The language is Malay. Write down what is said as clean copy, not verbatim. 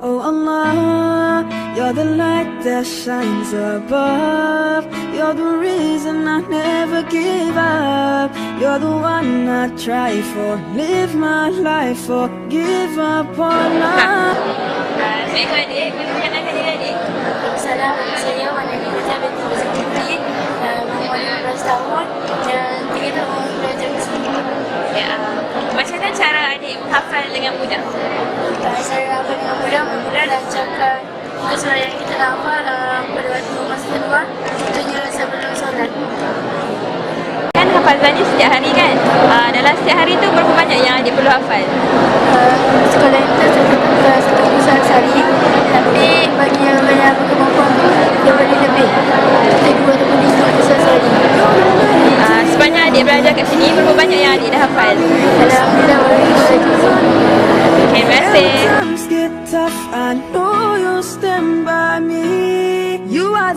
Oh Allah, you're the light that shines above. You're the reason I never give up. You're the one I try for, live my life for, give up on love. Assalamualaikum adik, perkenalkan diri adik. Salam, saya Wana Nita binti Zulkifli, berumur 15 tahun dan 3 tahun belajar musik. Ya, macam mana cara adik menghafal dengan mudah? Saya hafal dengan mudah, mula lancarkan muka surat yang kita nak hafal pada waktu masa kedua, contohnya sebelum solat. Kan hafazan ni setiap hari kan? Dalam setiap hari tu berapa banyak yang adik perlu hafal? Sekolah itu saya satu usaha sehari, tapi bagi yang banyak berkemampuan tu, dia boleh lebih. Kita 2 ataupun 3 usaha sehari. Sepanjang adik belajar kat sini, berapa banyak yang adik dah hafal? Alhamdulillah, Terima kasih. Times get tough, I know you'll stand by me. You are